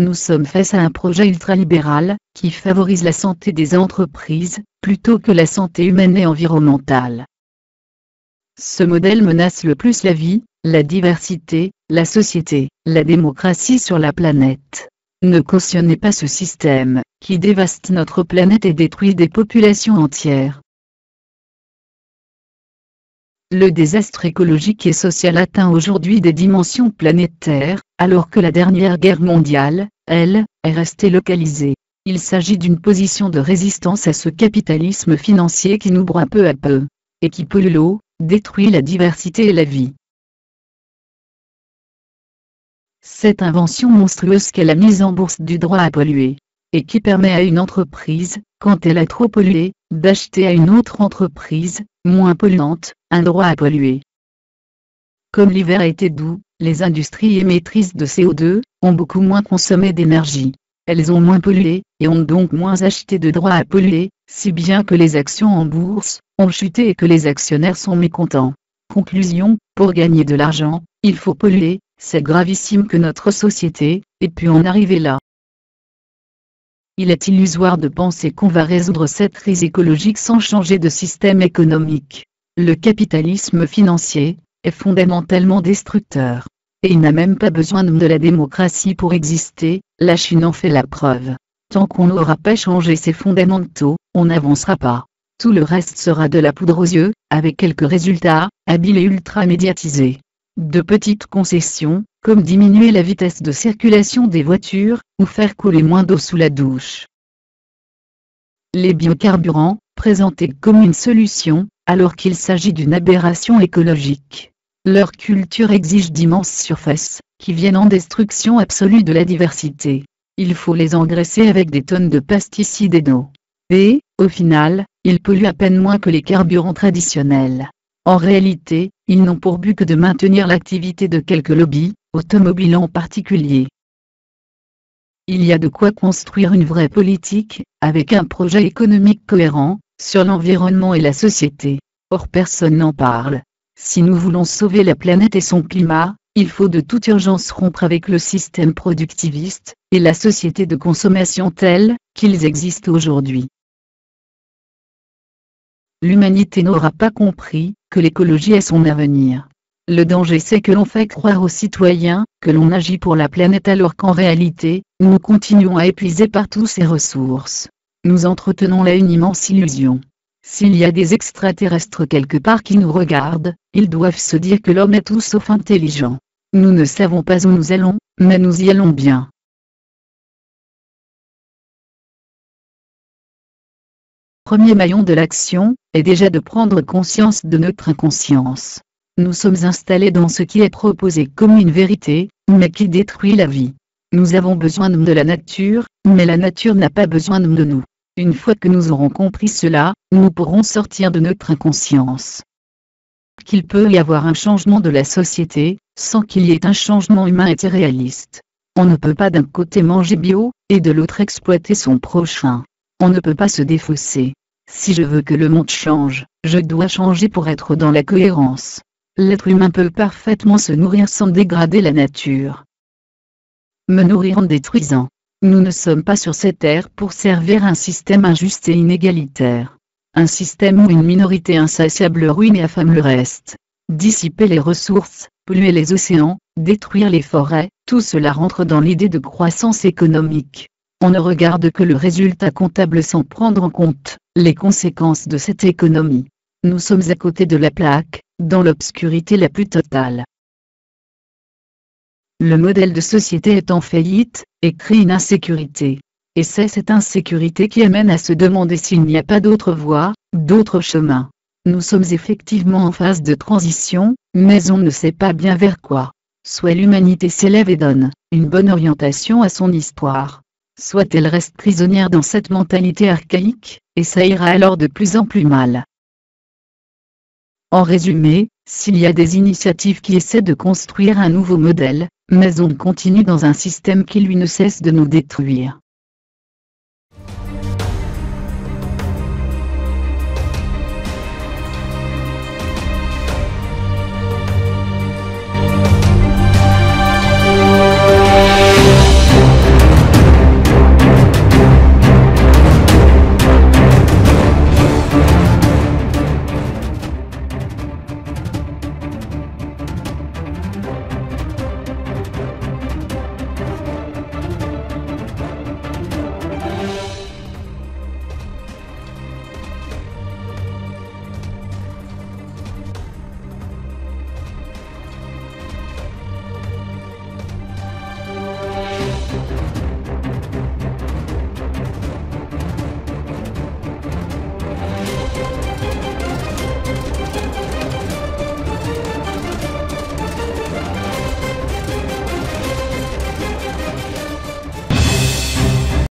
Nous sommes face à un projet ultralibéral, qui favorise la santé des entreprises, plutôt que la santé humaine et environnementale. Ce modèle menace le plus la vie, la diversité, la société, la démocratie sur la planète. Ne cautionnez pas ce système, qui dévaste notre planète et détruit des populations entières. Le désastre écologique et social atteint aujourd'hui des dimensions planétaires, alors que la dernière guerre mondiale, elle, est restée localisée. Il s'agit d'une position de résistance à ce capitalisme financier qui nous broie peu à peu, et qui pollue l'eau, détruit la diversité et la vie. Cette invention monstrueuse qu'est la mise en bourse du droit à polluer, et qui permet à une entreprise, quand elle a trop pollué, d'acheter à une autre entreprise, moins polluante, un droit à polluer. Comme l'hiver a été doux, les industries émettrices de CO2 ont beaucoup moins consommé d'énergie. Elles ont moins pollué, et ont donc moins acheté de droits à polluer, si bien que les actions en bourse ont chuté et que les actionnaires sont mécontents. Conclusion, pour gagner de l'argent, il faut polluer, c'est gravissime que notre société ait pu en arriver là. Il est illusoire de penser qu'on va résoudre cette crise écologique sans changer de système économique. Le capitalisme financier est fondamentalement destructeur. Et il n'a même pas besoin de la démocratie pour exister, la Chine en fait la preuve. Tant qu'on n'aura pas changé ses fondamentaux, on n'avancera pas. Tout le reste sera de la poudre aux yeux, avec quelques résultats, habiles et ultra médiatisés. De petites concessions, comme diminuer la vitesse de circulation des voitures, ou faire couler moins d'eau sous la douche. Les biocarburants, présentés comme une solution, alors qu'il s'agit d'une aberration écologique. Leur culture exige d'immenses surfaces, qui viennent en destruction absolue de la diversité. Il faut les engraisser avec des tonnes de pesticides et d'eau. Et, au final, ils polluent à peine moins que les carburants traditionnels. En réalité, ils n'ont pour but que de maintenir l'activité de quelques lobbies, automobiles en particulier. Il y a de quoi construire une vraie politique, avec un projet économique cohérent, sur l'environnement et la société. Or personne n'en parle. Si nous voulons sauver la planète et son climat, il faut de toute urgence rompre avec le système productiviste, et la société de consommation telle qu'ils existent aujourd'hui. L'humanité n'aura pas compris que l'écologie est son avenir. Le danger c'est que l'on fait croire aux citoyens que l'on agit pour la planète alors qu'en réalité, nous continuons à épuiser partout ses ressources. Nous entretenons là une immense illusion. S'il y a des extraterrestres quelque part qui nous regardent, ils doivent se dire que l'homme est tout sauf intelligent. Nous ne savons pas où nous allons, mais nous y allons bien. Premier maillon de l'action, est déjà de prendre conscience de notre inconscience. Nous sommes installés dans ce qui est proposé comme une vérité, mais qui détruit la vie. Nous avons besoin de la nature, mais la nature n'a pas besoin de nous. Une fois que nous aurons compris cela, nous pourrons sortir de notre inconscience. Qu'il peut y avoir un changement de la société, sans qu'il y ait un changement humain et réaliste. On ne peut pas d'un côté manger bio, et de l'autre exploiter son prochain. On ne peut pas se défausser. Si je veux que le monde change, je dois changer pour être dans la cohérence. L'être humain peut parfaitement se nourrir sans dégrader la nature. Me nourrir en détruisant. Nous ne sommes pas sur cette terre pour servir un système injuste et inégalitaire. Un système où une minorité insatiable ruine et affame le reste. Dissiper les ressources, polluer les océans, détruire les forêts, tout cela rentre dans l'idée de croissance économique. On ne regarde que le résultat comptable sans prendre en compte les conséquences de cette économie. Nous sommes à côté de la plaque, dans l'obscurité la plus totale. Le modèle de société est en faillite, et crée une insécurité. Et c'est cette insécurité qui amène à se demander s'il n'y a pas d'autre voie, d'autre chemin. Nous sommes effectivement en phase de transition, mais on ne sait pas bien vers quoi. Soit l'humanité s'élève et donne une bonne orientation à son histoire. Soit elle reste prisonnière dans cette mentalité archaïque, et ça ira alors de plus en plus mal. En résumé, s'il y a des initiatives qui essaient de construire un nouveau modèle, mais on continue dans un système qui lui ne cesse de nous détruire.